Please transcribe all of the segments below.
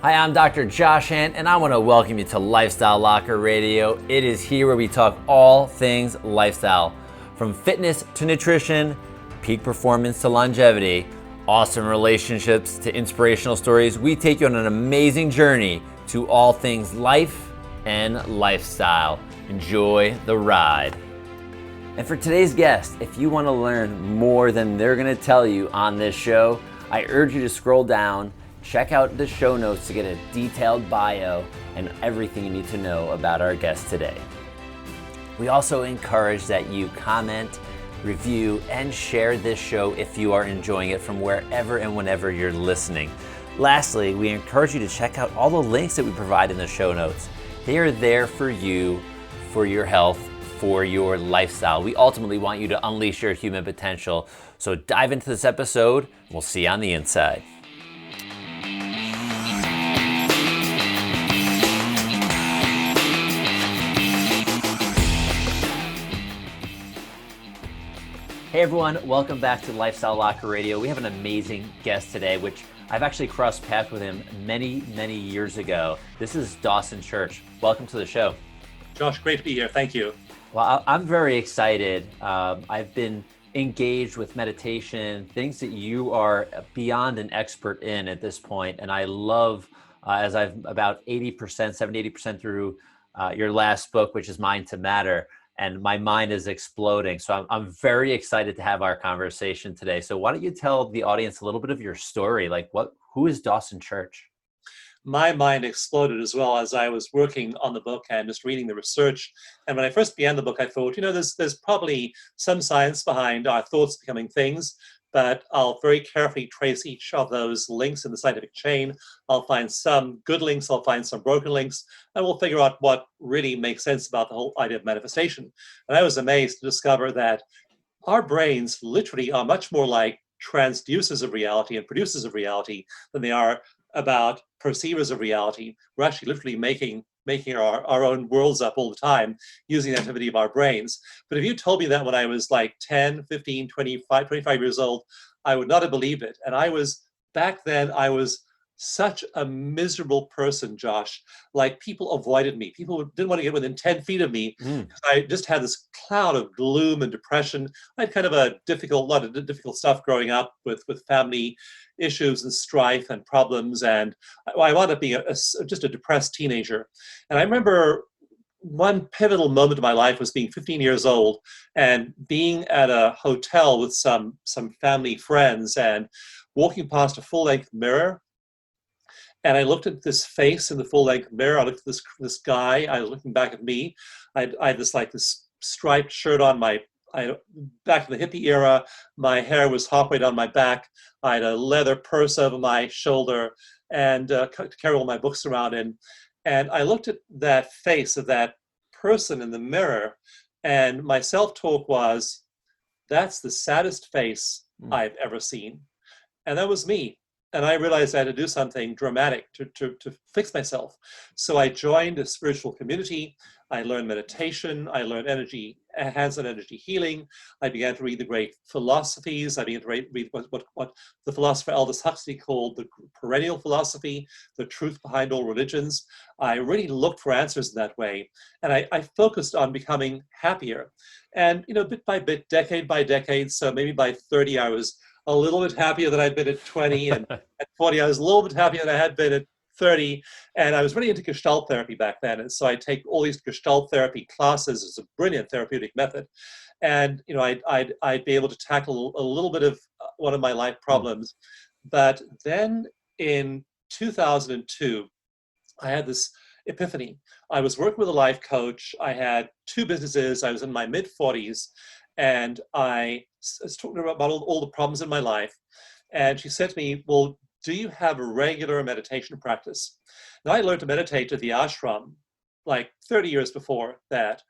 Hi, I'm Dr. Josh Hand, and I want to welcome you to Lifestyle Locker Radio. It is here where we talk all things lifestyle, from fitness to nutrition, peak performance to longevity, awesome relationships to inspirational stories. We take you on an amazing journey to all things life and lifestyle. Enjoy the ride. And for today's guest, if you want to learn more than they're going to tell you on this show, I urge you to scroll down, check out the show notes to get a detailed bio and everything you need to know about our guest today. We also encourage that you comment, review, and share this show if you are enjoying it from wherever and whenever you're listening. Lastly, we encourage you to check out all the links that we provide in the show notes. They are there for you, for your health, for your lifestyle. We ultimately want you to unleash your human potential. So dive into this episode. We'll see you on the inside. Hey everyone, welcome back to Lifestyle Locker Radio. We have an amazing guest today, which I've actually crossed paths with him many years ago. This is Dawson Church. Welcome to the show. Josh, great to be here. Thank you. Well, I'm very excited. I've been engaged with meditation, things that you are beyond an expert in at this point. And I love, as I'm about 70-80% through your last book, which is Mind to Matter. And my mind is exploding. So I'm very excited to have our conversation today. So why don't you tell the audience a little bit of your story? Like who is Dawson Church? My mind exploded as well as I was working on the book and just reading the research. And when I first began the book, I thought, there's probably some science behind our thoughts becoming things, but I'll very carefully trace each of those links in the scientific chain. I'll find some good links, I'll find some broken links, and we'll figure out what really makes sense about the whole idea of manifestation. And I was amazed to discover that our brains literally are much more like transducers of reality and producers of reality than they are about perceivers of reality. We're actually literally making our own worlds up all the time using the activity of our brains. But if you told me that when I was like 10, 15, 25 years old, I would not have believed it. And back then, I was such a miserable person, Josh. Like, people avoided me. People didn't want to get within 10 feet of me. I just had this cloud of gloom and depression. I had kind of a lot of difficult stuff growing up with family issues and strife and problems. And I wound up being just a depressed teenager. And I remember one pivotal moment of my life was being 15 years old and being at a hotel with some family friends and walking past a full-length mirror. And I looked at this face in the full-length mirror. I looked at this guy. I was looking back at me. I had this striped shirt on back in the hippie era. My hair was halfway down my back. I had a leather purse over my shoulder and to carry all my books around in. And I looked at that face of that person in the mirror, and my self-talk was, "That's the saddest face I've ever seen." And that was me. And I realized I had to do something dramatic to fix myself. So I joined a spiritual community. I learned meditation. I learned hands-on energy healing. I began to read the great philosophies. I began to read what the philosopher Aldous Huxley called the perennial philosophy, the truth behind all religions. I really looked for answers in that way. And I focused on becoming happier. And, bit by bit, decade by decade, so maybe by 30, I was a little bit happier than I'd been at 20, and at 40, I was a little bit happier than I had been at 30. And I was really into Gestalt therapy back then. And so I take all these Gestalt therapy classes. It's a brilliant therapeutic method. And, I'd be able to tackle a little bit of one of my life problems. But then in 2002, I had this epiphany. I was working with a life coach. I had 2 businesses. I was in my mid-40s. And I was talking to her about all the problems in my life. And she said to me, "Well, do you have a regular meditation practice?" Now, I learned to meditate at the ashram like 30 years before that.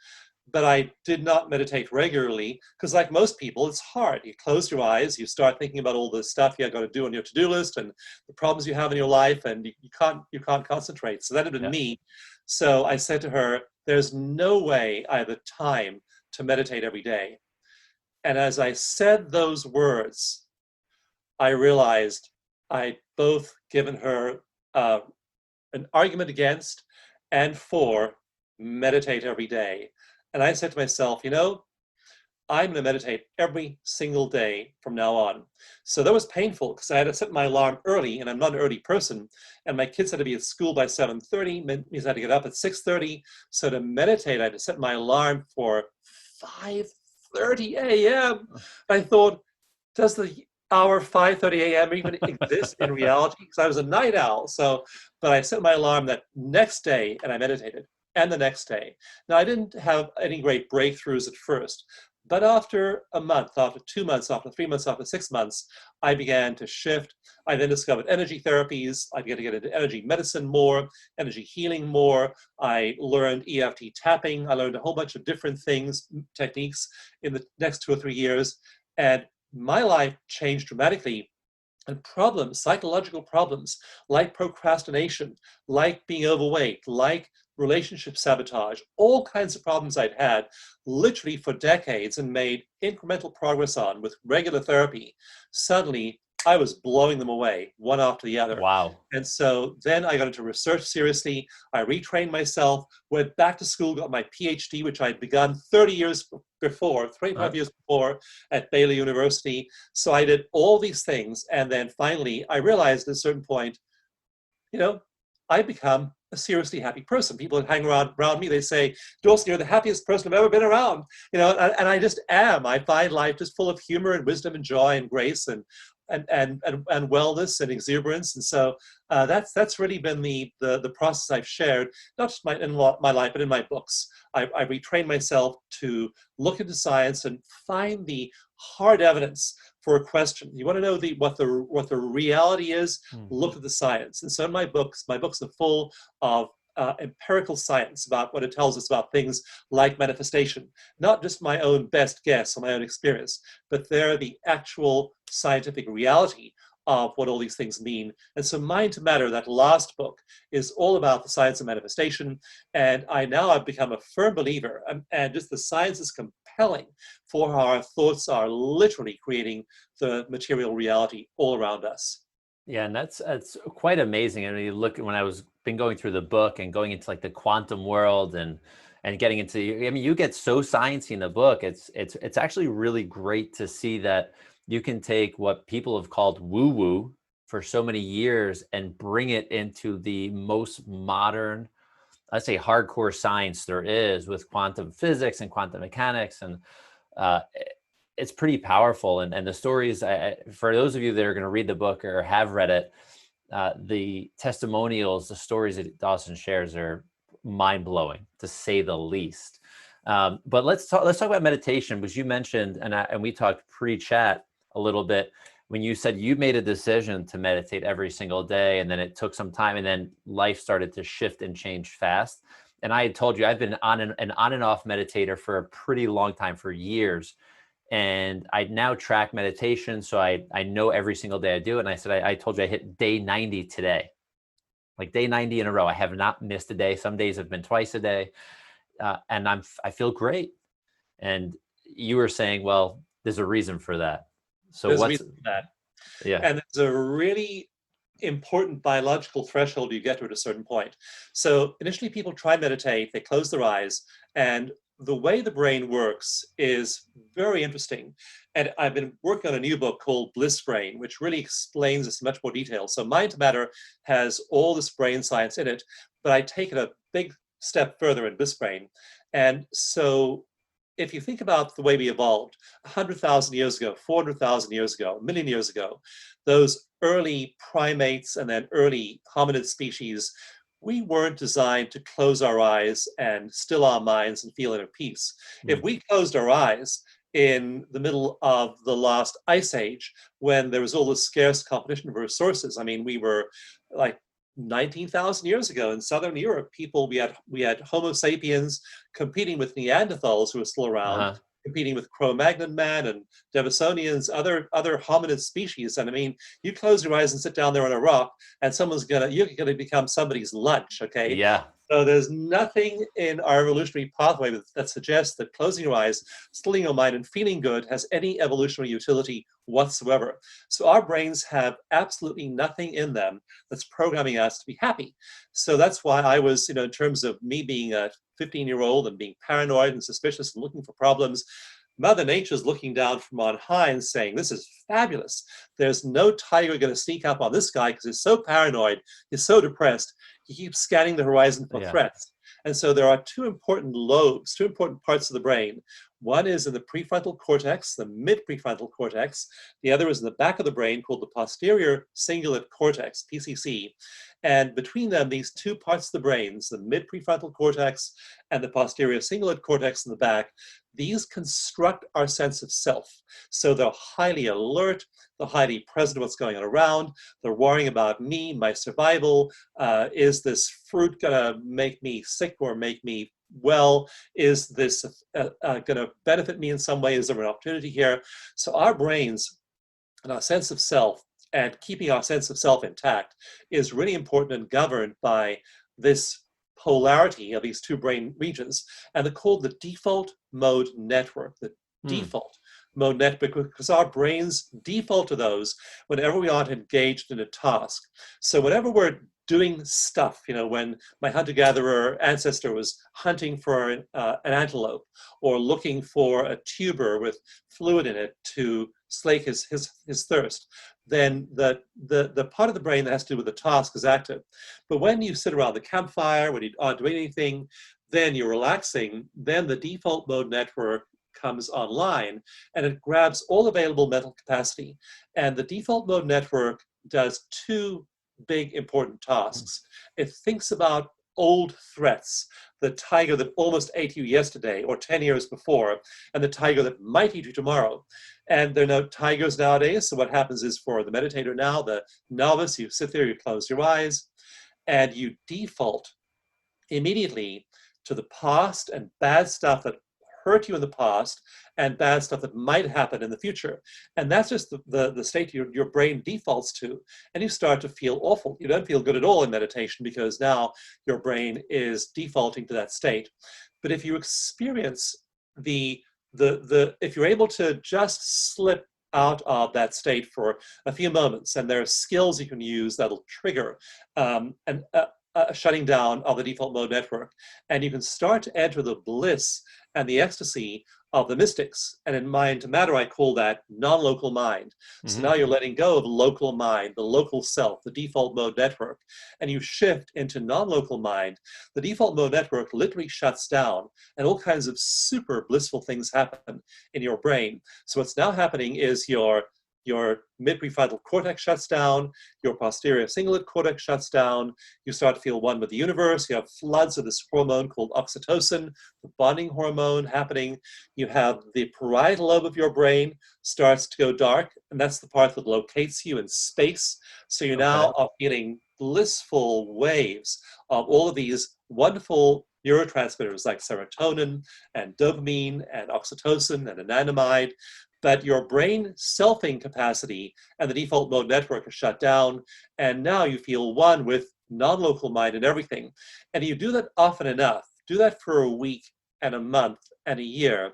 But I did not meditate regularly because, like most people, it's hard. You close your eyes, you start thinking about all the stuff you got to do on your to-do list and the problems you have in your life, and you can't concentrate. So that had been me. So I said to her, "There's no way I have the time to meditate every day." And as I said those words, I realized I'd both given her an argument against, and for meditate every day. And I said to myself, I'm going to meditate every single day from now on. So that was painful because I had to set my alarm early, and I'm not an early person. And my kids had to be at school by 7:30, means I had to get up at 6:30. So to meditate, I had to set my alarm for 5:30 a.m. I thought, does the hour 5:30 a.m. even exist in reality? Because I was a night owl. But I set my alarm that next day, and I meditated, and the next day. Now, I didn't have any great breakthroughs at first. But after a month, after 2 months, after 3 months, after 6 months, I began to shift. I then discovered energy therapies. I began to get into energy medicine more, energy healing more. I learned EFT tapping. I learned a whole bunch of different things, techniques in the next 2 or 3 years. And my life changed dramatically. And problems, psychological problems like procrastination, like being overweight, like relationship sabotage, all kinds of problems I'd had literally for decades and made incremental progress on with regular therapy. Suddenly, I was blowing them away one after the other. Wow. And so then I got into research seriously. I retrained myself, went back to school, got my PhD, which I'd begun 30 years before, 25 years before at Baylor University. So I did all these things. And then finally, I realized at a certain point, I'd become a seriously happy person. People that hang around me, they say, Dawson, you're the happiest person I've ever been around. And I just am. I find life just full of humor and wisdom and joy and grace and wellness and exuberance. And so that's really been the process I've shared, not just in my life, but in my books. I retrained myself to look into science and find the hard evidence for a question. You want to know what the reality is? Look at the science. And so in my books are full of empirical science about what it tells us about things like manifestation, not just my own best guess or my own experience, but they're the actual scientific reality of what all these things mean. And so Mind to Matter, that last book, is all about the science of manifestation. And I've become a firm believer, and just the science is compelling for how our thoughts are literally creating the material reality all around us. Yeah, and that's quite amazing. And when you look, when I was been going through the book and going into like the quantum world and getting into, I mean, you get so sciencey in the book. It's actually really great to see that you can take what people have called woo-woo for so many years and bring it into the most modern, let's say, hardcore science there is with quantum physics and quantum mechanics. And it's pretty powerful. And the stories, for those of you that are going to read the book or have read it, the testimonials, the stories that Dawson shares are mind-blowing, to say the least. But let's talk about meditation, because you mentioned, and we talked pre-chat a little bit, when you said you made a decision to meditate every single day, and then it took some time, and then life started to shift and change fast. And I had told you I've been on and off meditator for a pretty long time, for years. And I now track meditation, so I know every single day I do it. And I said, I told you I hit day 90 today, like day 90 in a row. I have not missed a day. Some days have been twice a day, and I feel great. And you were saying, well, there's a reason for that. So There's a what's reason for that? Yeah, And there's a really important biological threshold you get to at a certain point. So initially, people try and meditate, they close their eyes, and the way the brain works is very interesting. And I've been working on a new book called Bliss Brain, which really explains this in much more detail. So Mind to Matter has all this brain science in it, but I take it a big step further in Bliss Brain. And so if you think about the way we evolved 100,000 years ago, 400,000 years ago, a million years ago, those early primates and then early hominid species, we weren't designed to close our eyes and still our minds and feel inner peace. If we closed our eyes in the middle of the last ice age, when there was all this scarce competition for resources, I mean, we were like 19,000 years ago in Southern Europe, we had Homo sapiens competing with Neanderthals who are still around, competing with Cro-Magnon man and Denisovans, other hominid species. And I mean, you close your eyes and sit down there on a rock, and you're gonna become somebody's lunch. Okay. yeah. So there's nothing in our evolutionary pathway that suggests that closing your eyes, stilling your mind, and feeling good has any evolutionary utility whatsoever. So our brains have absolutely nothing in them that's programming us to be happy. So that's why I was, in terms of me being a 15-year-old and being paranoid and suspicious and looking for problems, Mother Nature's looking down from on high and saying, this is fabulous. There's no tiger going to sneak up on this guy because he's so paranoid, he's so depressed, he keeps scanning the horizon for threats. And so there are two important lobes, two important parts of the brain. One is in the prefrontal cortex, the mid-prefrontal cortex. The other is in the back of the brain called the posterior cingulate cortex, PCC. And between them, these two parts of the brains, the mid-prefrontal cortex and the posterior cingulate cortex in the back, these construct our sense of self. So they're highly alert, they're highly present to what's going on around, they're worrying about me, my survival. Is this fruit gonna make me sick or make me well? Is this gonna benefit me in some way? Is there an opportunity here? So our brains and our sense of self and keeping our sense of self intact is really important and governed by this polarity of these two brain regions, and they're called the default mode network. The default mode network, because our brains default to those whenever we aren't engaged in a task. So whenever we're doing stuff, when my hunter-gatherer ancestor was hunting for an antelope or looking for a tuber with fluid in it to slake his thirst, then the part of the brain that has to do with the task is active. But when you sit around the campfire, when you aren't doing anything, then you're relaxing, then the default mode network comes online and it grabs all available mental capacity. And the default mode network does two big important tasks. It thinks about old threats, the tiger that almost ate you yesterday or 10 years before, and the tiger that might eat you tomorrow. And there are no tigers nowadays. So what happens is, for the meditator now, the novice, you sit there, you close your eyes, and you default immediately to the past and bad stuff that hurt you in the past and bad stuff that might happen in the future. And that's just the state your brain defaults to. And you start to feel awful. You don't feel good at all in meditation because now your brain is defaulting to that state. But if you experience if you're able to just slip out of that state for a few moments, and there are skills you can use that'll trigger a shutting down of the default mode network, and you can start to enter the bliss and the ecstasy of the mystics. And in Mind to Matter, I call that non-local mind. So now you're letting go of local mind, the local self, the default mode network, and you shift into non-local mind. The default mode network literally shuts down, and all kinds of super blissful things happen in your brain. So what's now happening is your mid-prefrontal cortex shuts down, your posterior cingulate cortex shuts down, you start to feel one with the universe, you have floods of this hormone called oxytocin, the bonding hormone happening, you have the parietal lobe of your brain starts to go dark, and that's the part that locates you in space. So you now are feeling blissful waves of all of these wonderful neurotransmitters like serotonin and dopamine and oxytocin and anandamide. But your brain selfing capacity and the default mode network are shut down, and now you feel one with non-local mind and everything. And you do that often enough, do that for a week and a month and a year,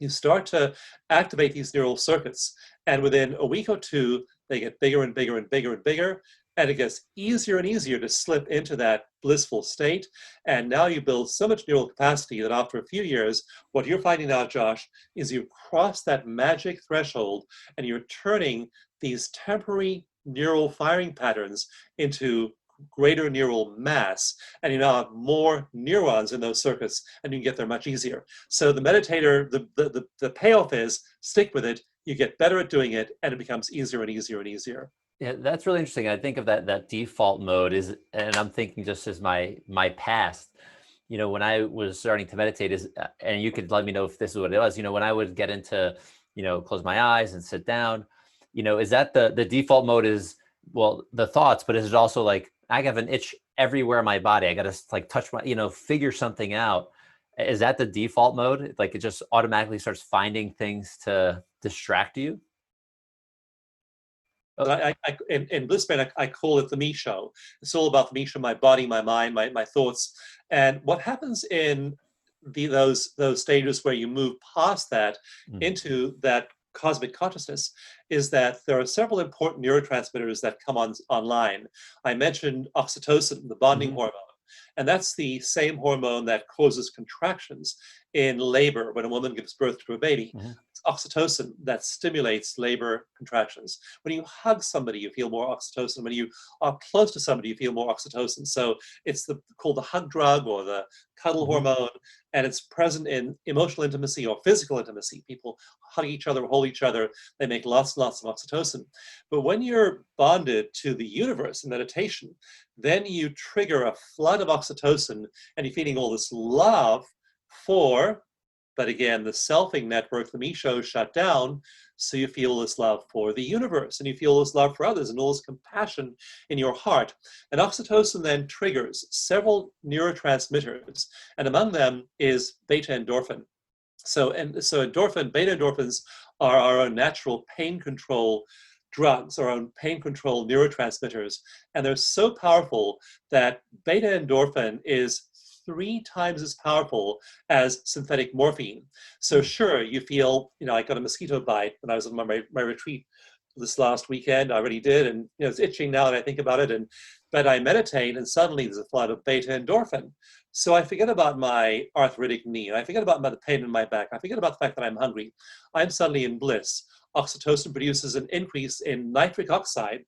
you start to activate these neural circuits, and within a week or two, they get bigger and bigger and bigger and bigger, and it gets easier and easier to slip into that blissful state. And now you build so much neural capacity that after a few years, what you're finding out, Josh, is you've crossed that magic threshold and you're turning these temporary neural firing patterns into greater neural mass, and you now have more neurons in those circuits, and you can get there much easier. So the meditator, the payoff is stick with it, you get better at doing it, and it becomes easier and easier and easier. Yeah, that's really interesting. I think of that default mode is, and I'm thinking just as my past, when I was starting to meditate and you could let me know if this is what it was, when I would get into, close my eyes and sit down, is that the default mode is, well, the thoughts, but is it also like, I have an itch everywhere in my body. I got to like touch my, figure something out. Is that the default mode? Like it just automatically starts finding things to distract you? Oh, In Bliss Brain, I call it the me show. It's all about the me show, my body, my mind, my thoughts. And what happens in those stages where you move past that into that cosmic consciousness is that there are several important neurotransmitters that come online. I mentioned oxytocin, the bonding hormone. And that's the same hormone that causes contractions in labor when a woman gives birth to a baby. It's oxytocin that stimulates labor contractions. When you hug somebody, you feel more oxytocin. When you are close to somebody, you feel more oxytocin. So it's called the hug drug or the cuddle hormone, and it's present in emotional intimacy or physical intimacy. People hug each other, hold each other. They make lots and lots of oxytocin. But when you're bonded to the universe in meditation, then you trigger a flood of oxytocin and you're feeling all this love but again, the selfing network, the me show, shut down. So you feel this love for the universe and you feel this love for others and all this compassion in your heart. And oxytocin then triggers several neurotransmitters, and among them is beta endorphin. So beta endorphins are our own natural pain control drugs, our own pain control neurotransmitters. And they're so powerful that beta endorphin is 3 times as powerful as synthetic morphine. So sure, you feel, I got a mosquito bite when I was on my retreat this last weekend. I already did, and it's itching now that I think about it. But I meditate, and suddenly there's a flood of beta endorphin. So I forget about my arthritic knee, and I forget about the pain in my back. I forget about the fact that I'm hungry. I'm suddenly in bliss. Oxytocin produces an increase in nitric oxide,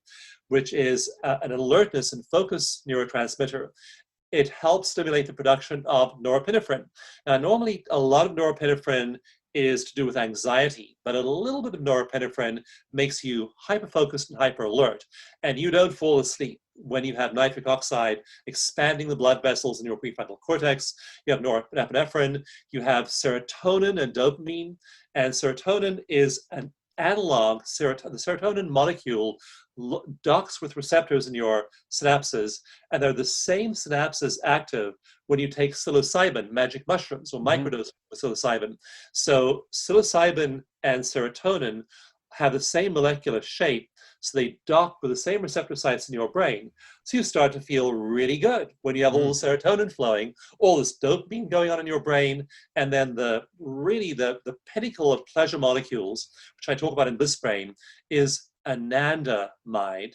which is an alertness and focus neurotransmitter. It helps stimulate the production of norepinephrine. Now, normally a lot of norepinephrine is to do with anxiety, but a little bit of norepinephrine makes you hyper-focused and hyper-alert, and you don't fall asleep when you have nitric oxide expanding the blood vessels in your prefrontal cortex. You have norepinephrine, you have serotonin and dopamine, and serotonin is an analog. The serotonin molecule docks with receptors in your synapses, and they're the same synapses active when you take psilocybin, magic mushrooms, or microdose of psilocybin. So psilocybin and serotonin have the same molecular shape, so they dock with the same receptor sites in your brain. So you start to feel really good when you have all the serotonin flowing, all this dopamine going on in your brain, and then the pinnacle of pleasure molecules, which I talk about in Bliss Brain, is anandamide.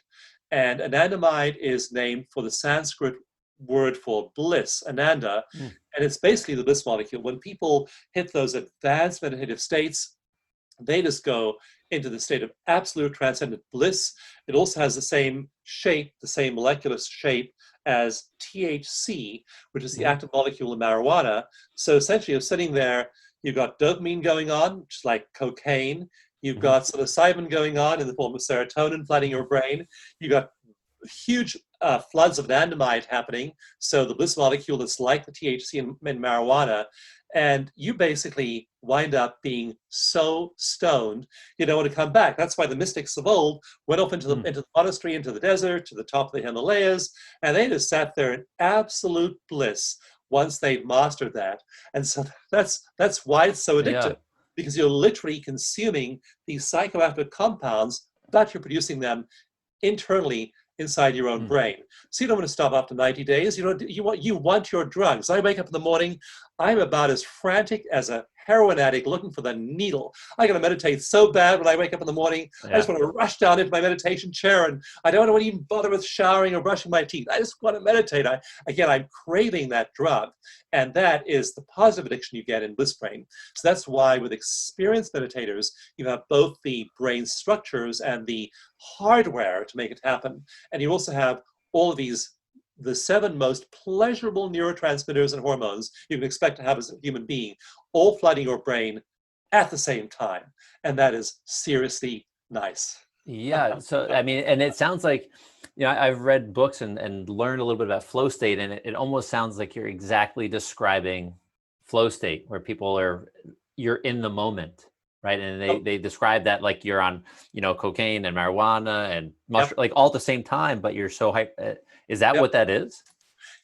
And anandamide is named for the Sanskrit word for bliss, ananda, and it's basically the bliss molecule. When people hit those advanced meditative states, they just go into the state of absolute transcendent bliss. It also has the same shape, the same molecular shape as THC, which is the active molecule in marijuana. So essentially, you're sitting there, you've got dopamine going on, which is like cocaine. You've got psilocybin going on in the form of serotonin flooding your brain. You've got huge floods of anandamide happening. So the bliss molecule is like the THC in marijuana. And you basically wind up being so stoned, you don't want to come back. That's why the mystics of old went off into the monastery, into the desert, to the top of the Himalayas, and they just sat there in absolute bliss once they've mastered that. And so that's why it's so addictive, because you're literally consuming these psychoactive compounds, but you're producing them internally inside your own brain. So you don't want to stop after 90 days. You want your drugs. I wake up in the morning, I'm about as frantic as a heroin addict looking for the needle. I got to meditate so bad when I wake up in the morning. I just want to rush down into my meditation chair, and I don't want to even bother with showering or brushing my teeth. I just want to meditate. I'm craving that drug. And that is the positive addiction you get in Bliss Brain. So that's why with experienced meditators, you have both the brain structures and the hardware to make it happen. And you also have all of the 7 most pleasurable neurotransmitters and hormones you can expect to have as a human being, all flooding your brain at the same time. And that is seriously nice. Yeah. So, I mean, and it sounds like, I've read books and learned a little bit about flow state, and it almost sounds like you're exactly describing flow state, where you're in the moment, right? And they describe that like you're on, cocaine and marijuana and mushroom, like all at the same time, but you're so hype. Is that what that is?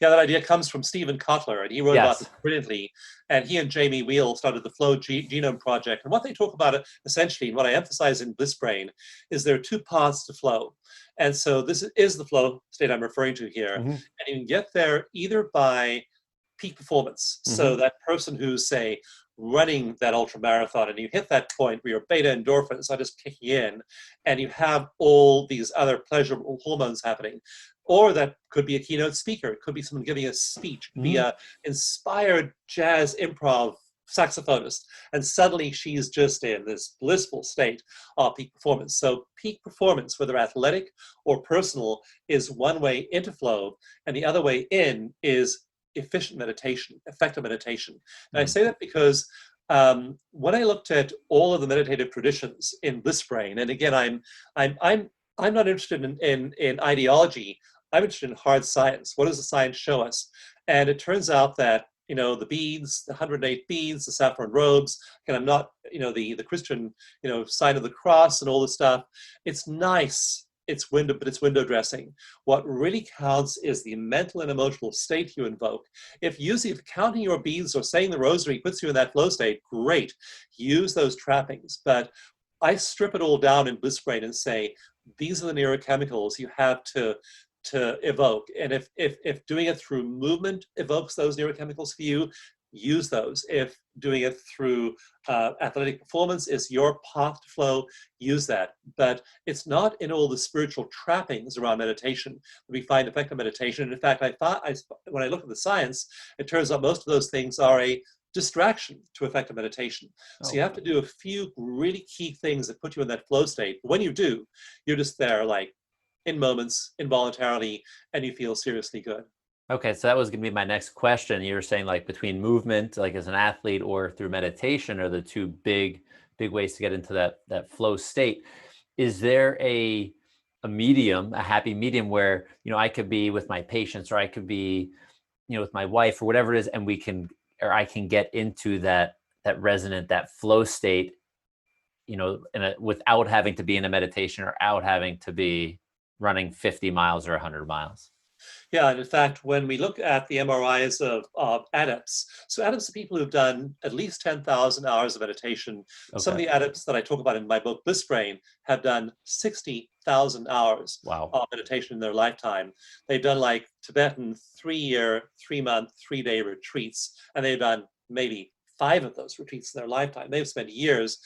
Yeah, that idea comes from Stephen Kotler, and he wrote about this Yes. brilliantly. And he and Jamie Wheel started the Flow Genome Project. And what they talk about, essentially, and what I emphasize in Bliss Brain, is there are two paths to flow. And so this is the flow state I'm referring to here. Hmm. And you can get there either by peak performance. Hmm. So that person who's, say, running that ultra marathon, and you hit that point where your beta endorphins are just kicking in, and you have all these other pleasurable hormones happening. Or that could be a keynote speaker. It could be someone giving a speech. It could be a inspired jazz improv saxophonist, and suddenly she's just in this blissful state of peak performance. So peak performance, whether athletic or personal, is one way into flow, and the other way in is efficient meditation, effective meditation. And I say that because when I looked at all of the meditative traditions in Bliss Brain, and again, I'm not interested in ideology. I'm interested in hard science. What does the science show us? And it turns out that the beads, the 108 beads, the saffron robes, and I'm not the Christian sign of the cross and all this stuff. It's nice. But it's window dressing. What really counts is the mental and emotional state you invoke. If counting your beads or saying the rosary puts you in that flow state, great. Use those trappings. But I strip it all down in Bliss Brain and say, these are the neurochemicals you have to evoke. And if doing it through movement evokes those neurochemicals for you, use those. If doing it through athletic performance is your path to flow, use that. But it's not in all the spiritual trappings around meditation that we find effective meditation. And in fact, when I look at the science, it turns out most of those things are a distraction to effective meditation. So you have to do a few really key things that put you in that flow state. When you do, you're just there like in moments, involuntarily, and you feel seriously good. Okay, so that was going to be my next question. You were saying like between movement, like as an athlete, or through meditation, are the two big ways to get into that flow state. Is there a medium, a happy medium where I could be with my patients, or I could be with my wife, or whatever it is, and I can get into that resonant, that flow state, without having to be in a meditation or out having to be running 50 miles or 100 miles? Yeah, and in fact, when we look at the MRIs of adepts, so adepts are people who've done at least 10,000 hours of meditation. Some of Okay. the adepts that I talk about in my book, Bliss Brain, have done 60,000 hours Wow. of meditation in their lifetime. They've done like Tibetan 3-year, 3-month, 3-day retreats, and they've done maybe 5 of those retreats in their lifetime. They've spent years,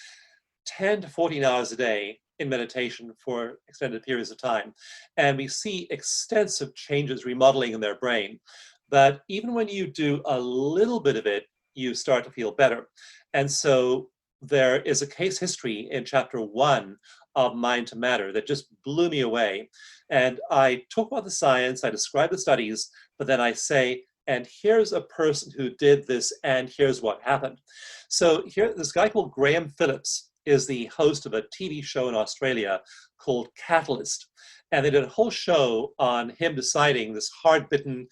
10 to 14 hours a day in meditation for extended periods of time. And we see extensive changes, remodeling in their brain. But even when you do a little bit of it, you start to feel better. And so there is a case history in chapter 1 of Mind to Matter that just blew me away. And I talk about the science, I describe the studies, but then I say, and here's a person who did this, and here's what happened. So here, this guy called Graham Phillips is the host of a TV show in Australia called Catalyst. And they did a whole show on him deciding, this hard-bitten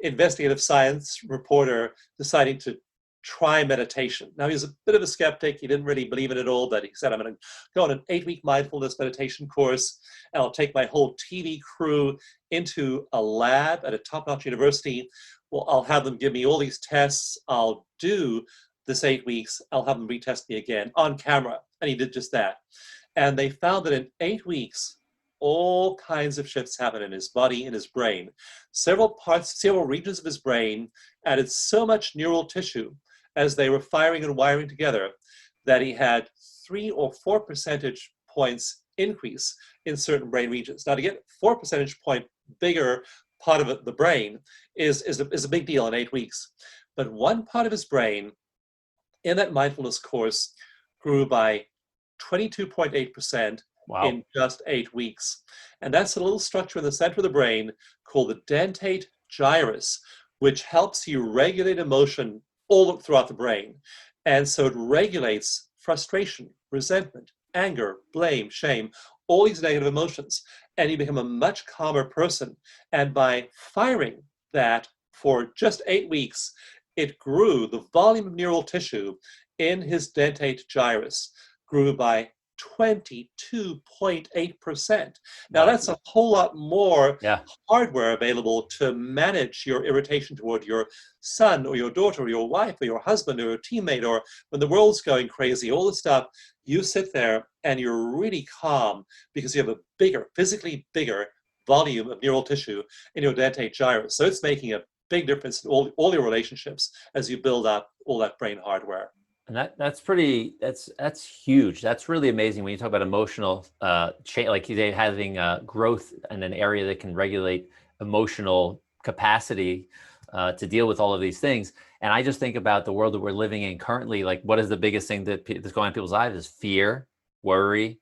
investigative science reporter deciding to try meditation. Now, he's a bit of a skeptic. He didn't really believe in it all, but he said, I'm going to go on an 8-week mindfulness meditation course, and I'll take my whole TV crew into a lab at a top-notch university. Well, I'll have them give me all these tests. I'll do this 8 weeks. I'll have them retest me again on camera. And he did just that. And they found that in 8 weeks, all kinds of shifts happened in his body, in his brain. Several regions of his brain added so much neural tissue as they were firing and wiring together that he had 3 or 4 percentage points increase in certain brain regions. Now, to get 4 percentage point bigger part of the brain is a big deal in 8 weeks. But one part of his brain in that mindfulness course grew by 22.8% in just 8 weeks. And that's a little structure in the center of the brain called the dentate gyrus, which helps you regulate emotion all throughout the brain. And so it regulates frustration, resentment, anger, blame, shame, all these negative emotions. And you become a much calmer person. And by firing that for just 8 weeks, it grew, the volume of neural tissue in his dentate gyrus grew by 22.8%. Now, Wow. that's a whole lot more Yeah. hardware available to manage your irritation toward your son or your daughter or your wife or your husband or your teammate, or when the world's going crazy, all the stuff. You sit there and you're really calm because you have a bigger, physically bigger volume of neural tissue in your dentate gyrus. So it's making a big difference in all your relationships as you build up all that brain hardware. And that's huge. That's really amazing when you talk about emotional change, like they having growth in an area that can regulate emotional capacity to deal with all of these things. And I just think about the world that we're living in currently. Like, what is the biggest thing that's going on in people's lives is fear, worry,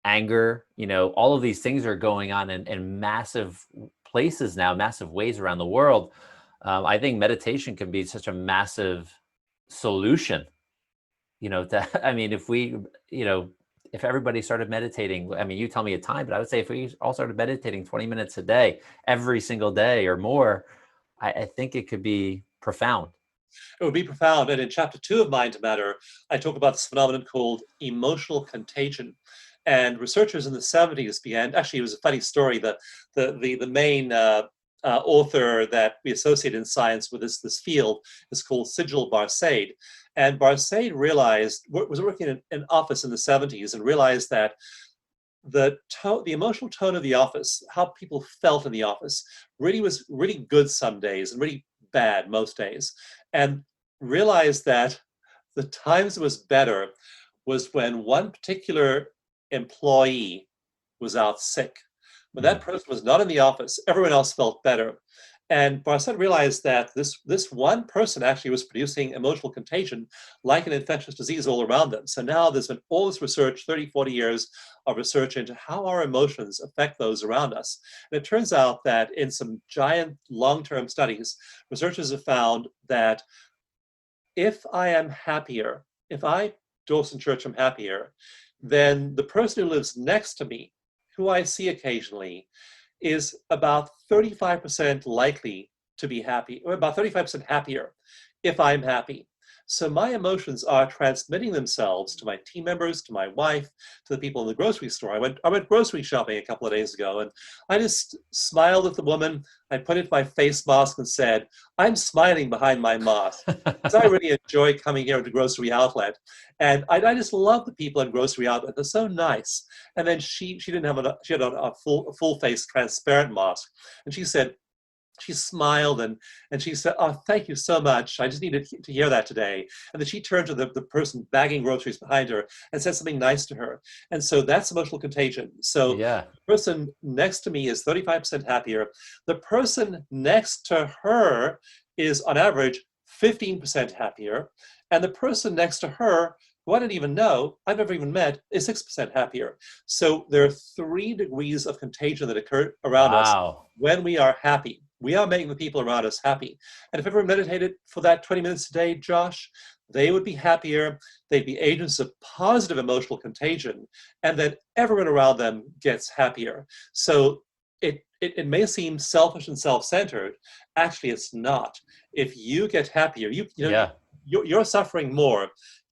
anger. All of these things are going on in massive places now, massive ways around the world. I think meditation can be such a massive solution. I mean, if we, if everybody started meditating, I mean, you tell me a time, but I would say if we all started meditating 20 minutes a day, every single day or more, I think it could be profound. It would be profound. And in chapter 2 of Mind to Matter, I talk about this phenomenon called emotional contagion. And researchers in the 70s began, actually, it was a funny story. The main author that we associate in science with this field is called Sigil Barsaid. And Barsaid was working in an office in the 70s and realized that the emotional tone of the office, how people felt in the office, really was really good some days and really bad most days. And realized that the times it was better was when one particular employee was out sick. When that person was not in the office, everyone else felt better. And Barsaid realized that this one person actually was producing emotional contagion like an infectious disease all around them. So now there's been all this research, 30, 40 years of research into how our emotions affect those around us. And it turns out that in some giant long-term studies, researchers have found that if I am happier, if I, Dawson Church, am happier, then the person who lives next to me, who I see occasionally, is about 35% likely to be happy, or about 35% happier if I'm happy. So my emotions are transmitting themselves to my team members, to my wife, to the people in the grocery store. I went grocery shopping a couple of days ago, and I just smiled at the woman. I put it in my face mask and said, I'm smiling behind my mask because I really enjoy coming here to the grocery outlet. And I just love the people in grocery outlet. They're so nice. And then she didn't have she had a full face transparent mask. And she smiled and she said, oh, thank you so much. I just needed to hear that today. And then she turned to the person bagging groceries behind her and said something nice to her. And so that's emotional contagion. So Yeah. the person next to me is 35% happier. The person next to her is on average 15% happier. And the person next to her, who I didn't even know, I've never even met, is 6% happier. So there are 3 degrees of contagion that occur around us when we are happy. We are making the people around us happy. And if everyone meditated for that 20 minutes a day, Josh, they would be happier. They'd be agents of positive emotional contagion. And then everyone around them gets happier. So it may seem selfish and self-centered. Actually, it's not. If you get happier, you're suffering more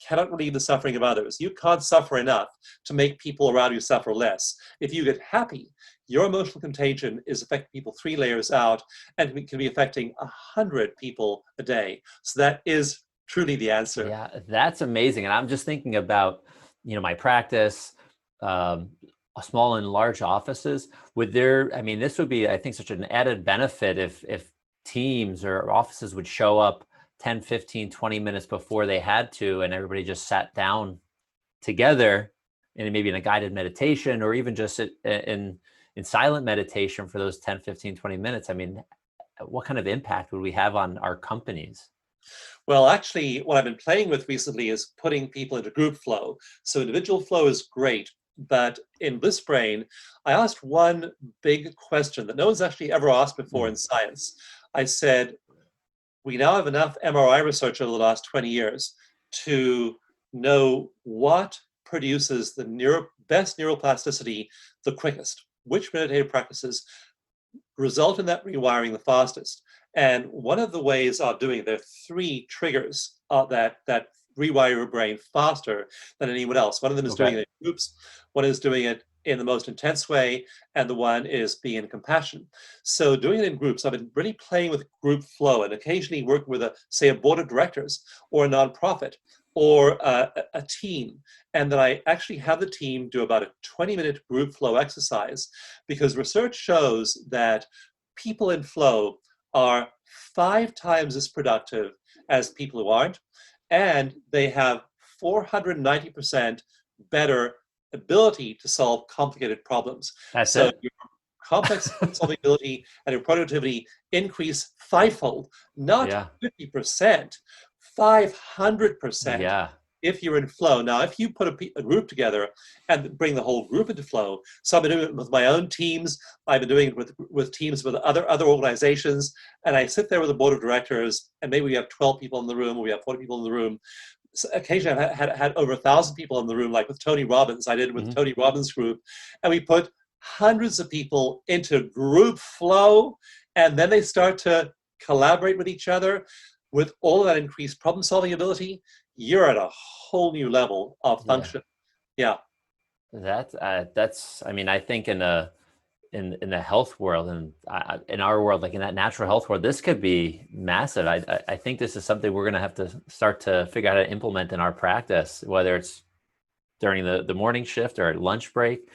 cannot relieve the suffering of others. You can't suffer enough to make people around you suffer less. If you get happy, your emotional contagion is affecting people 3 layers out and can be affecting 100 people a day. So that is truly the answer. Yeah, that's amazing. And I'm just thinking about, my practice, small and large offices. This would be, I think, such an added benefit if teams or offices would show up 10, 15, 20 minutes before they had to, and everybody just sat down together and maybe in a guided meditation or even just in silent meditation for those 10, 15, 20 minutes. I mean, what kind of impact would we have on our companies? Well, actually, what I've been playing with recently is putting people into group flow. So individual flow is great, but in Bliss Brain, I asked one big question that no one's actually ever asked before in science. I said, we now have enough MRI research over the last 20 years to know what produces the best neuroplasticity the quickest, which meditative practices result in that rewiring the fastest. And one of the ways of doing it, there are 3 triggers that rewire your brain faster than anyone else. One of them is doing it in groups, one is doing it in the most intense way, and the one is being in compassion. So doing it in groups, I've been really playing with group flow and occasionally working with say a board of directors or a nonprofit or a team. And then I actually have the team do about a 20-minute group flow exercise, because research shows that people in flow are 5 times as productive as people who aren't, and they have 490% better ability to solve complicated problems. That's so it. your complex solving ability and your productivity increase 5-fold, not 50%, 500%. Yeah. If you're in flow. Now, if you put a group together and bring the whole group into flow, so I've been doing it with my own teams, I've been doing it with teams with other organizations, and I sit there with a board of directors, and maybe we have 12 people in the room, or we have 40 people in the room. So occasionally I've had over 1,000 people in the room, like with Tony Robbins. I did it with Tony Robbins' group, and we put hundreds of people into group flow, and then they start to collaborate with each other. With all of that increased problem-solving ability, you're at a whole new level of function. Yeah. That's, I mean, I think in the health world and in our world, like in that natural health world, this could be massive. I think this is something we're going to have to start to figure out how to implement in our practice, whether it's during the morning shift or lunch break.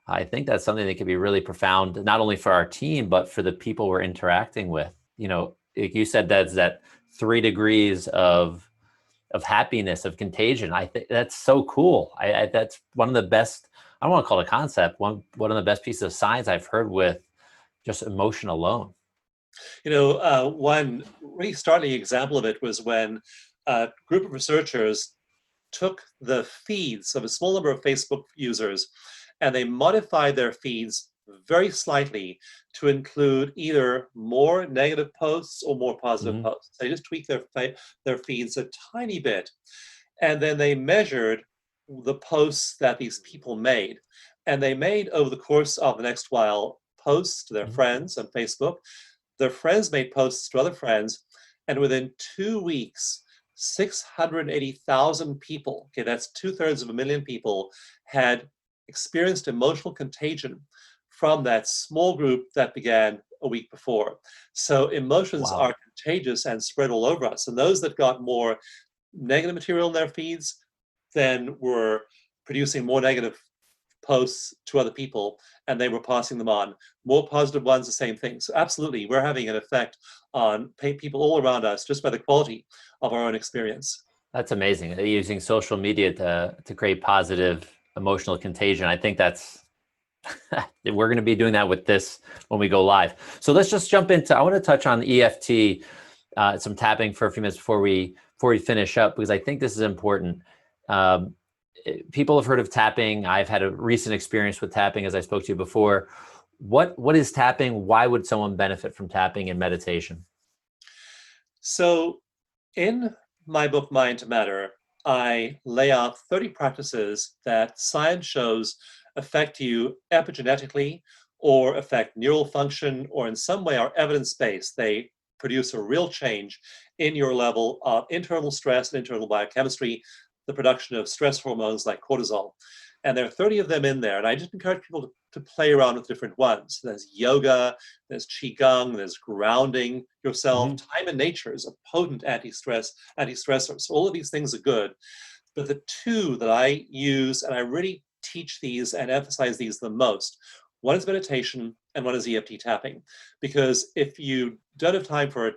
I think that's something that could be really profound, not only for our team, but for the people we're interacting with. You know, like you said, that's that 3 degrees of happiness, of contagion. I think that's so cool. That's one of the best, I don't want to call it a concept, one of the best pieces of science I've heard with just emotion alone. You know, one really startling example of it was when a group of researchers took the feeds of a small number of Facebook users, and they modified their feeds very slightly to include either more negative posts or more positive posts. They just tweaked their feeds a tiny bit. And then they measured the posts that these people made. And they made, over the course of the next while, posts to their friends on Facebook. Their friends made posts to other friends. And within 2 weeks, 680,000 people, okay, that's 2/3 of a million people, had experienced emotional contagion from that small group that began a week before. So emotions are contagious and spread all over us. And those that got more negative material in their feeds then were producing more negative posts to other people, and they were passing them on. More positive ones, the same thing. So absolutely, we're having an effect on people all around us just by the quality of our own experience. That's amazing. Using social media to create positive emotional contagion. I think that's we're going to be doing that with this when we go live. So let's just jump into, I want to touch on EFT, some tapping for a few minutes before we finish up, because I think this is important. People have heard of tapping. I've had a recent experience with tapping, as I spoke to you before. What is tapping? Why would someone benefit from tapping in meditation? So in my book, Mind to Matter, I lay out 30 practices that science shows affect you epigenetically or affect neural function, or in some way are evidence-based. They produce a real change in your level of internal stress and internal biochemistry, the production of stress hormones like cortisol. And there are 30 of them in there. And I just encourage people to play around with different ones. There's yoga, there's qigong, there's grounding yourself. Time in nature is a potent anti-stressor. So all of these things are good. But the 2 that I use, and I really teach these and emphasize these the most, one is meditation and one is EFT tapping. Because if you don't have time for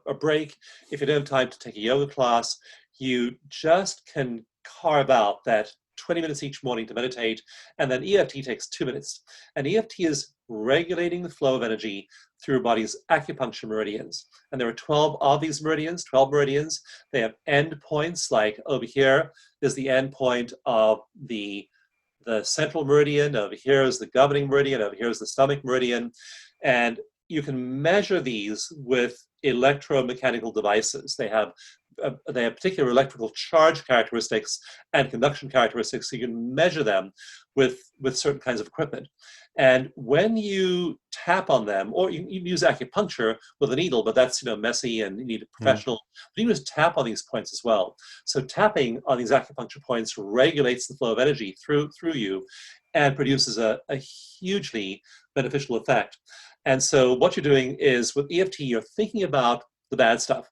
a break, if you don't have time to take a yoga class, you just can carve out that 20 minutes each morning to meditate, and then EFT takes 2 minutes. And EFT is regulating the flow of energy through your body's acupuncture meridians. And there are 12 of these meridians, 12 meridians. They have end points, like over here is the end point of the central meridian, over here is the governing meridian, over here is the stomach meridian. And you can measure these with electromechanical devices. They have they have particular electrical charge characteristics and conduction characteristics, so you can measure them with certain kinds of equipment. And when you tap on them, or you use acupuncture with a needle, but that's messy and you need a professional. But you just tap on these points as well. So tapping on these acupuncture points regulates the flow of energy through you, and produces a hugely beneficial effect. And so what you're doing is with EFT, you're thinking about the bad stuff.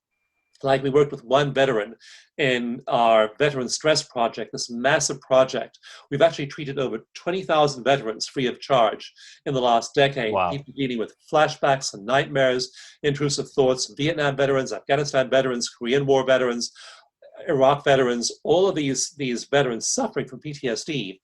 Like we worked with one veteran in our veteran stress project, this massive project. We've actually treated over 20,000 veterans free of charge in the last decade. Wow. People dealing with flashbacks and nightmares, intrusive thoughts, Vietnam veterans, Afghanistan veterans, Korean War veterans, Iraq veterans, all of these veterans suffering from PTSD.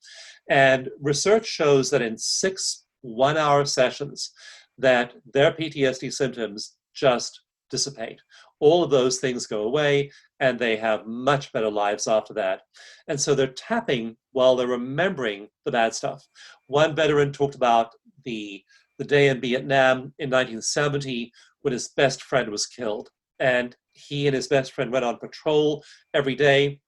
And research shows that in 6 one-hour sessions, that their PTSD symptoms just dissipate. All of those things go away, and they have much better lives after that. And so they're tapping while they're remembering the bad stuff. One veteran talked about the day in Vietnam in 1970 when his best friend was killed. And he and his best friend went on patrol every day,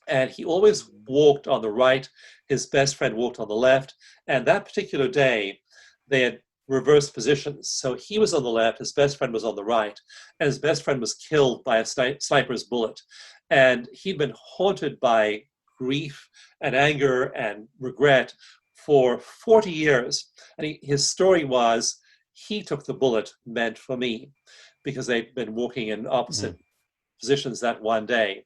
and he always walked on the right. His best friend walked on the left. And that particular day, they had reversed positions. So he was on the left, his best friend was on the right, and his best friend was killed by a sniper's bullet. And he'd been haunted by grief and anger and regret for 40 years. And his story was, he took the bullet meant for me, because they'd been walking in opposite positions that one day.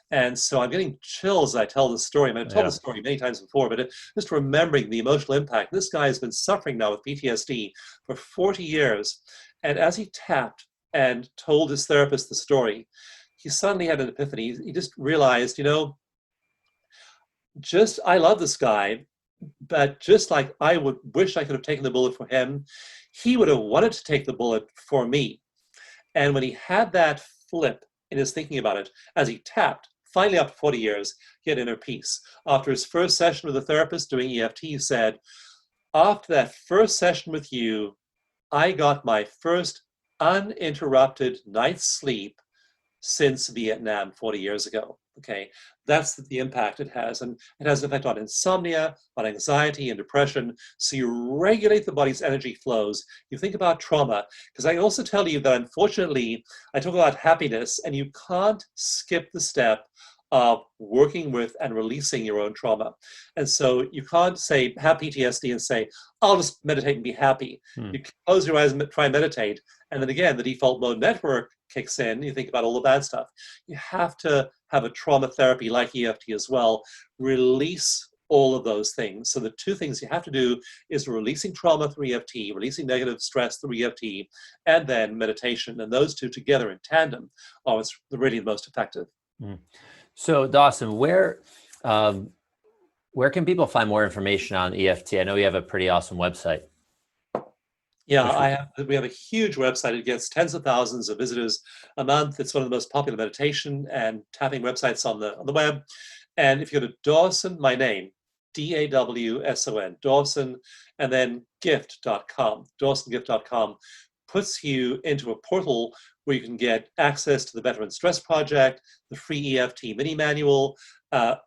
And so I'm getting chills as I tell this story. I mean, I've told this story many times before, but just remembering the emotional impact. This guy has been suffering now with PTSD for 40 years. And as he tapped and told his therapist the story, he suddenly had an epiphany. He just realized, I love this guy, but just like I would wish I could have taken the bullet for him, he would have wanted to take the bullet for me. And when he had that flip in his thinking about it, as he tapped, finally after 40 years, he had inner peace. After his first session with a therapist doing EFT, he said, after that first session with you, I got my first uninterrupted night's sleep since Vietnam 40 years ago. Okay, that's the impact it has. And it has an effect on insomnia, on anxiety and depression. So you regulate the body's energy flows. You think about trauma, because I can also tell you that unfortunately, I talk about happiness, and you can't skip the step of working with and releasing your own trauma. And so you can't say, have PTSD and say, I'll just meditate and be happy. You close your eyes and try and meditate. And then again, the default mode network kicks in. You think about all the bad stuff. You have to have a trauma therapy like EFT as well. Release all of those things. So the two things you have to do is releasing trauma through EFT, releasing negative stress through EFT, and then meditation. And those two together in tandem are what's really the most effective. So Dawson, where can people find more information on EFT? I know you have a pretty awesome website. Yeah, we have a huge website. It gets tens of thousands of visitors a month. It's one of the most popular meditation and tapping websites on the web. And if you go to Dawson, my name, DAWSON, Dawson, and then gift.com, DawsonGift.com, puts you into a portal where you can get access to the Veteran Stress Project, the free EFT mini manual.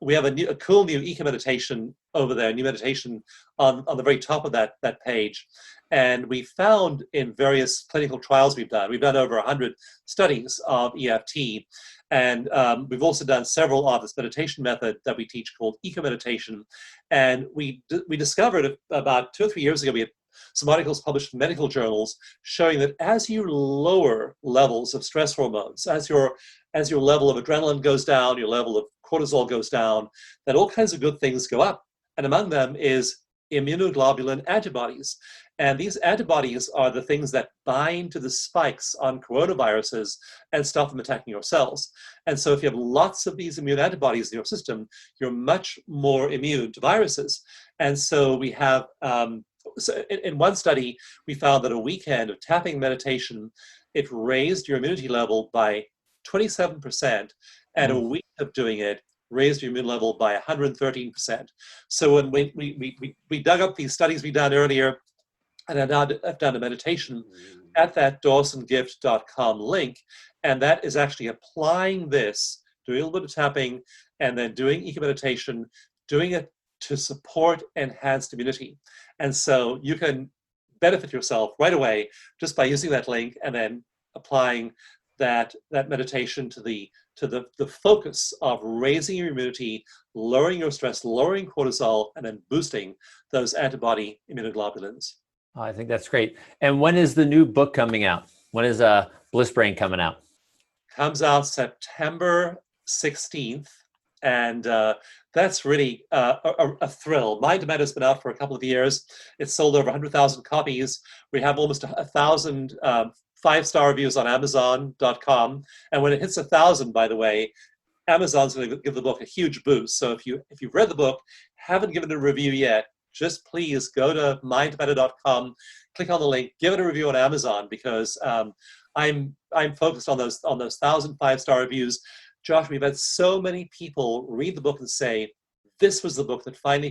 We have a cool new eco meditation over there, new meditation on the very top of that page. And we found in various clinical trials we've done over 100 studies of EFT. And we've also done several of this meditation method that we teach called eco meditation. And we discovered about 2 or 3 years ago, we had some articles published in medical journals showing that as you lower levels of stress hormones, as your level of adrenaline goes down, your level of cortisol goes down, that all kinds of good things go up. And among them is immunoglobulin antibodies. And these antibodies are the things that bind to the spikes on coronaviruses and stop them attacking your cells. And so if you have lots of these immune antibodies in your system, you're much more immune to viruses. And so we have, so in one study, we found that a weekend of tapping meditation, it raised your immunity level by 27%, and a week of doing it raised your immune level by 113%. So when we dug up these studies we've done earlier, and I've done a meditation at that DawsonGift.com link, And that is actually applying this, doing a little bit of tapping, and then doing eco meditation, doing it to support enhanced immunity. And so you can benefit yourself right away just by using that link and then applying that meditation to the focus of raising your immunity, lowering your stress, lowering cortisol, and then boosting those antibody immunoglobulins. Oh, I think that's great. And when is the new book coming out? When is Bliss Brain coming out? Comes out September 16th. And that's really a thrill. Mind to Matter has been out for a couple of years. It's sold over 100,000 copies. We have almost 1,000 5-star reviews on Amazon.com. And when it hits 1,000, by the way, Amazon's going to give the book a huge boost. So if you've read the book, haven't given it a review yet, just please go to mindmatter.com, click on the link, give it a review on Amazon, because I'm focused on those 1,000 5-star reviews. Josh, we've had so many people read the book and say, this was the book that finally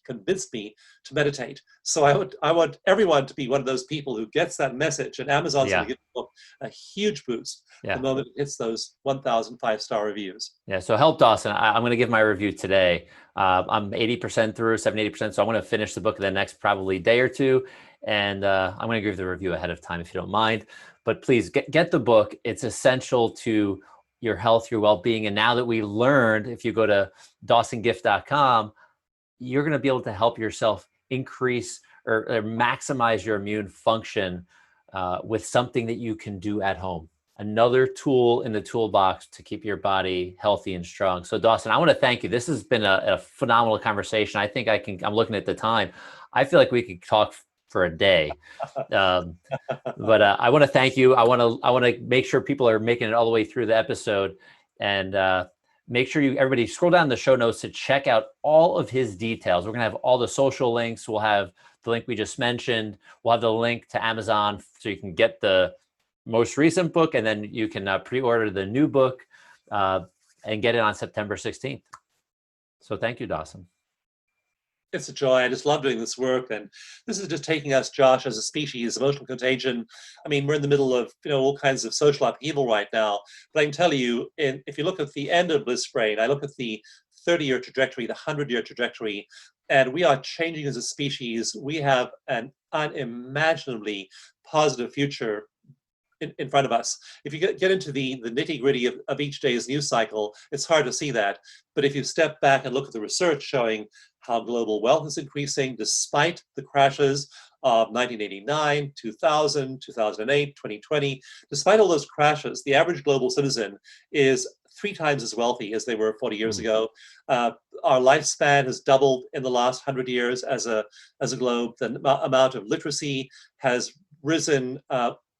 convinced me to meditate. So I want everyone to be one of those people who gets that message, and Amazon's going to give the book a huge boost the moment it hits those 1,000 5-star reviews. Yeah, so help Dawson. I'm going to give my review today. I'm 80% through, 70-80%, so I want to finish the book in the next probably day or two, and I'm going to give the review ahead of time if you don't mind. But please get the book. It's essential to your health, your well-being. And now that we learned, if you go to dawsongift.com, you're going to be able to help yourself increase or maximize your immune function with something that you can do at home. Another tool in the toolbox to keep your body healthy and strong. So Dawson, I want to thank you. This has been a phenomenal conversation. I think I'm looking at the time. I feel like we could talk for a day. But I want to thank you. I want to make sure people are making it all the way through the episode, and make sure everybody scroll down the show notes to check out all of his details. We're going to have all the social links. We'll have the link we just mentioned. We'll have the link to Amazon so you can get the most recent book, and then you can pre-order the new book and get it on September 16th. So thank you, Dawson. It's a joy. I just love doing this work, and this is just taking us, Josh, as a species, emotional contagion. I mean, we're in the middle of all kinds of social upheaval right now. But I can tell you, if you look at the end of Bliss Brain, I look at the 30-year trajectory, the 100-year trajectory, and we are changing as a species. We have an unimaginably positive future in front of us. If you get into the nitty-gritty of each day's news cycle, it's hard to see that. But if you step back and look at the research showing how global wealth is increasing despite the crashes of 1989, 2000, 2008, 2020, despite all those crashes, the average global citizen is 3 times as wealthy as they were 40 years ago. Our lifespan has doubled in the last 100 years as a globe. The amount of literacy has risen.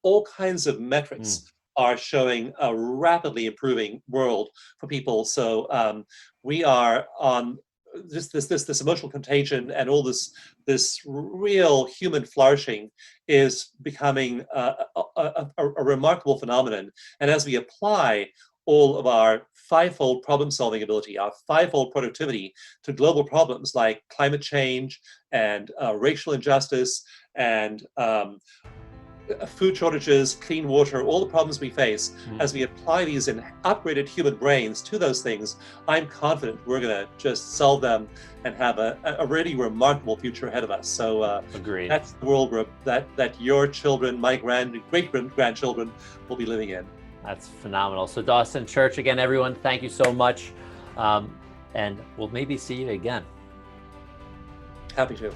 All kinds of metrics are showing a rapidly improving world for people. So we are on this emotional contagion, and all this real human flourishing is becoming a remarkable phenomenon. And as we apply all of our 5-fold problem-solving ability, our 5-fold productivity to global problems like climate change and racial injustice and food shortages, clean water, all the problems we face, as we apply these in upgraded human brains to those things, I'm confident we're going to just solve them and have a really remarkable future ahead of us. So agreed. That's the world that your children, my great-grandchildren will be living in. That's phenomenal. So Dawson Church, again, everyone, thank you so much. And we'll maybe see you again. Happy to.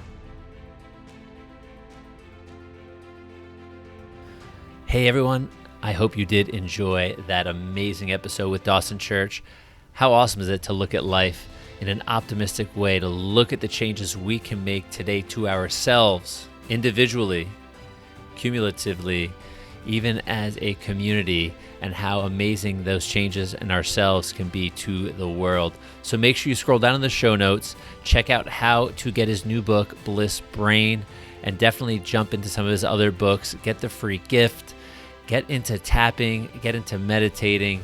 Hey everyone, I hope you did enjoy that amazing episode with Dawson Church. How awesome is it to look at life in an optimistic way, to look at the changes we can make today to ourselves, individually, cumulatively, even as a community, and how amazing those changes in ourselves can be to the world. So make sure you scroll down in the show notes, check out how to get his new book, Bliss Brain, and definitely jump into some of his other books, get the free gift, get into tapping, get into meditating,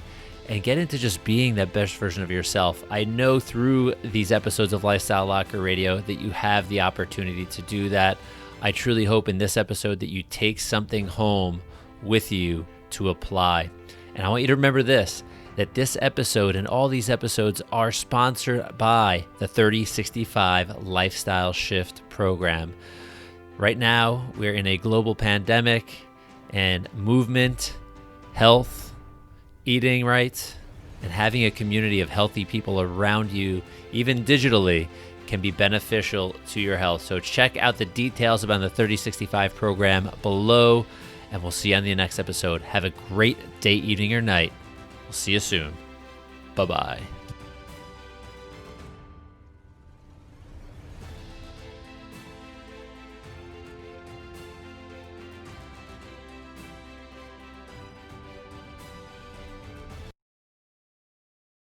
and get into just being that best version of yourself. I know through these episodes of Lifestyle Locker Radio that you have the opportunity to do that. I truly hope in this episode that you take something home with you to apply. And I want you to remember this, that this episode and all these episodes are sponsored by the 3065 Lifestyle Shift Program. Right now, we're in a global pandemic, and movement, health, eating right, and having a community of healthy people around you, even digitally, can be beneficial to your health. So check out the details about the 3065 program below, and we'll see you on the next episode. Have a great day, evening, or night. We'll see you soon. Bye-bye.